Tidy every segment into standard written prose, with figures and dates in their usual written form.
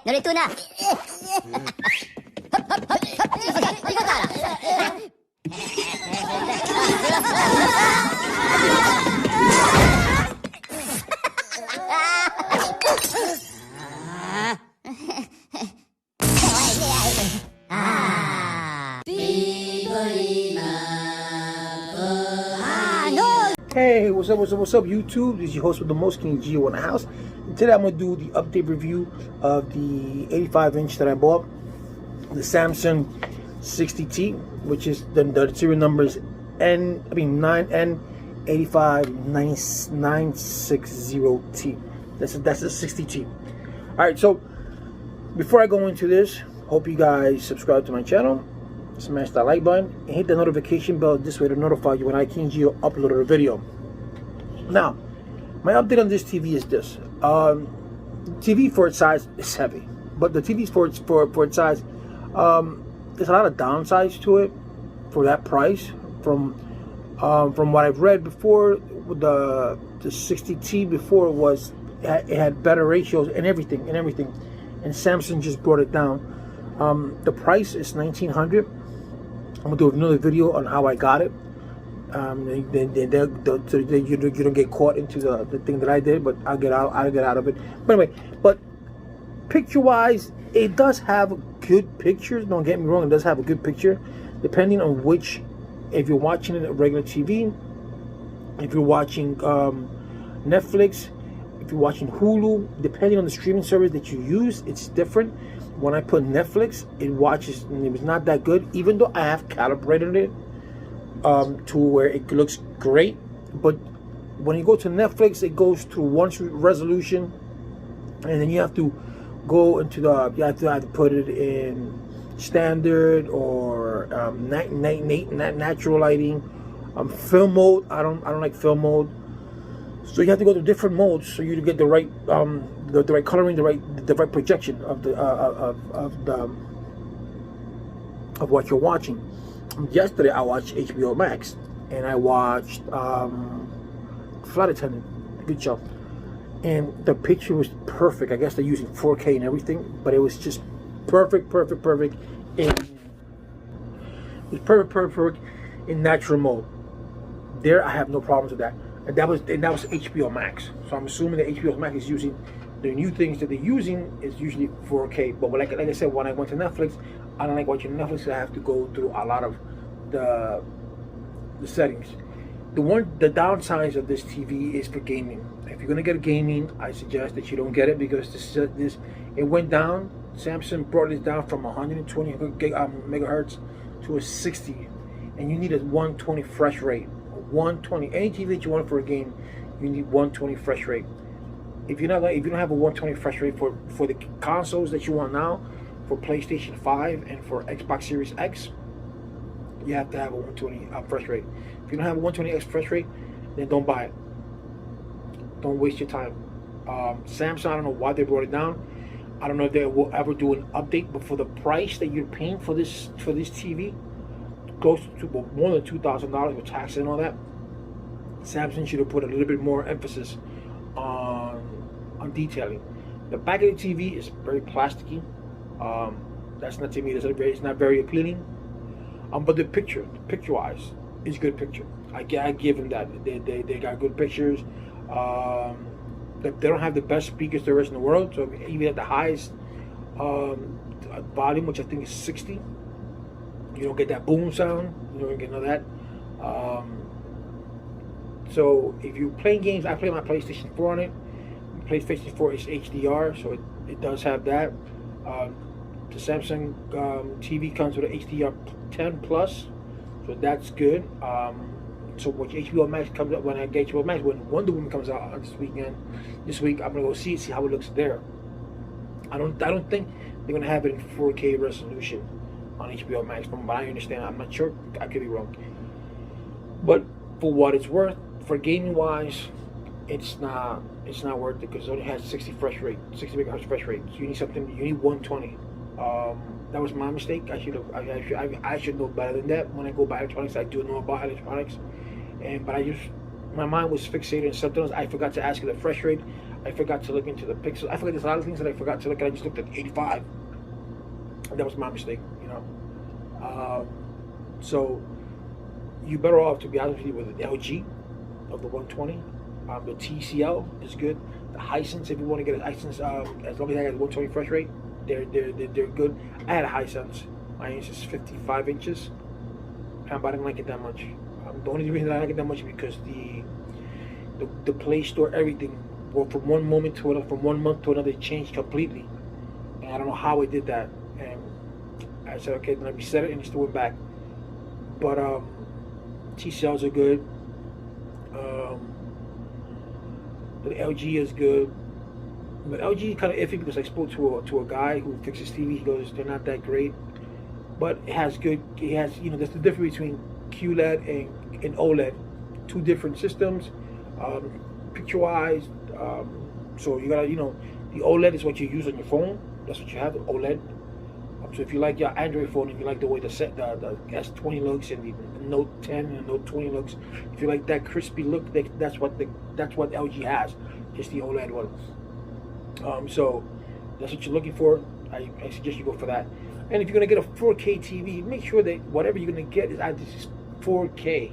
Narito na. Hey, what's up, YouTube? This is your host with the most, King Gio in the house. And today I'm going to do the update review of the 85-inch that I bought, the Samsung 60T, which is the serial number is 9N85960T. That's the 60T. All right, so before I go into this, hope you guys subscribe to my channel, smash that like button, and hit the notification bell this way to notify you when I, King Gio, upload a video. Now, my update on this TV is this. TV for its size is heavy, but the TV for its size, there's a lot of downsides to it for that price. From what I've read before, the 60T before it had better ratios and everything, and Samsung just brought it down. The price is $1,900. I'm gonna do another video on how I got it. So you don't get caught into the thing that I did, but I'll get out of it. But anyway, but picture-wise, it does have good pictures. Don't get me wrong, it does have a good picture, depending on which. If you're watching it at regular TV, if you're watching Netflix, if you're watching Hulu, depending on the streaming service that you use, it's different. When I put Netflix, it watches, and it was not that good, even though I have calibrated it to where it looks great. But when you go to Netflix, it goes to one resolution, and then you have to go into you have to put it in standard or natural lighting, film mode. I don't like film mode, so you have to go to different modes so you to get the right the right coloring, the right projection of what you're watching. Yesterday I watched HBO Max, and I watched Flight Attendant. Good show, and the picture was perfect. I guess they're using 4K and everything, but it was just perfect in natural mode. There, I have no problems with that. And that was HBO Max. So I'm assuming that HBO Max is using the new things that they're using is usually 4K. But like I said, when I went to Netflix, I don't like watching Netflix. I have to go through a lot of the settings. The downsides of this TV is for gaming. If you're gonna get a gaming, I suggest that you don't get it, because this it went down. Samsung brought this down from 120 megahertz to a 60, and you need a 120 fresh rate. 120. Any TV that you want for a game, you need 120 fresh rate. If you don't have a 120 fresh rate for the consoles that you want now, for PlayStation 5 and for Xbox Series X, you have to have a 120 fresh rate. If you don't have a 120 fresh rate, then don't buy it. Don't waste your time. Samsung, I don't know why they brought it down. I don't know if they will ever do an update, but for the price that you're paying for this TV, close to more than $2,000 with tax and all that, Samsung should have put a little bit more emphasis on detailing. The back of the TV is very plasticky. That's not, to me, it's not very appealing. But the picture-wise, is good picture. I give them that. They got good pictures. They don't have the best speakers there is in the world, so even at the highest volume, which I think is 60, you don't get that boom sound. You don't get none of that. So if you're playing games, I play my PlayStation 4 on it. PlayStation 4 is HDR, so it does have that. The Samsung TV comes with an HDR 10 plus, so that's good. So when HBO Max comes up, when Wonder Woman comes out this week, I'm gonna go see how it looks there. I don't think they're gonna have it in 4K resolution on HBO Max, from what I understand. I'm not sure, I could be wrong. But for what it's worth, for gaming wise, it's not worth it, because it only has 60 megahertz fresh rate. So you need 120. That was my mistake. I should know better than that. When I go buy electronics, I do know about electronics, but I just my mind was fixated on something else. I forgot to ask you the fresh rate. I forgot to look into the pixels. I forgot there's a lot of things that I forgot to look at. I just looked at 85. And that was my mistake, you know. So you're better off, to be honest with you, with an LG of the 120. The TCL is good. The Hisense, if you want to get a Hisense, as long as I got 120 fresh rate, they're good. I had a Hisense. My inch is 55 inches, but I didn't like it that much. The only reason I like it that much is because the Play Store, everything, well, from one moment to another, from 1 month to another, it changed completely. And I don't know how it did that. And I said, okay, then I reset it, and it still went back. But TCLs are good. The LG is good. But LG is kind of iffy because I spoke to a guy who fixes TV. He goes, they're not that great, but it has good. It has, you know, there's the difference between QLED and OLED, two different systems, picture-wise. So you gotta, you know, the OLED is what you use on your phone. That's what you have, the OLED. So if you like your Android phone, if you like the way the S20 looks and the Note 10 and the Note 20 looks, if you like that crispy look, that's what LG has, just the OLED one. So that's what you're looking for. I suggest you go for that. And if you're gonna get a 4K TV, make sure that whatever you're gonna get is either 4K.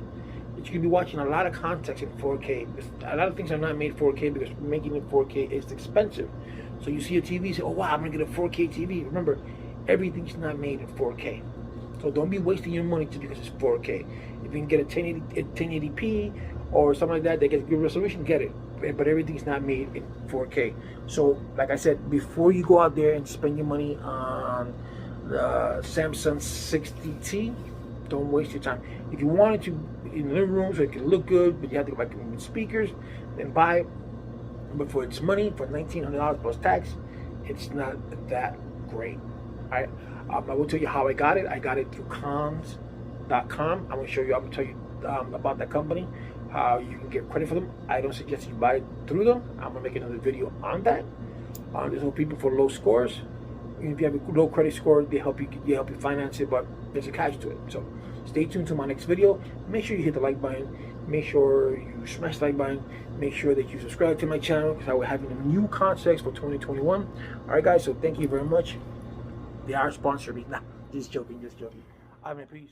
That you can be watching a lot of context in 4K. A lot of things are not made 4K because making it 4K is expensive. So you see a TV, you say, oh wow, I'm gonna get a 4K TV. Remember, everything's not made in 4K. So don't be wasting your money just because it's 4K. If you can get a 1080p or something like that gets good resolution, get it. But everything's not made in 4K. So, like I said, before you go out there and spend your money on the Samsung 60T, don't waste your time. If you want it to in the living room so it can look good, but you have to go back with speakers, then buy it. But for its money, for $1,900 plus tax, it's not that great. I will tell you how I got it. I got it through cons.com. I'm going to tell you about that company, how you can get credit for them. I don't suggest you buy it through them. I'm going to make another video on that. There's no people for low scores. If you have a low credit score, they help you finance it, but there's a catch to it. So stay tuned to my next video. Make sure you hit the like button. Make sure you smash the like button. Make sure that you subscribe to my channel because I will have new concepts for 2021. All right, guys. So thank you very much. They are sponsoring me. Nah, just joking. I mean, peace.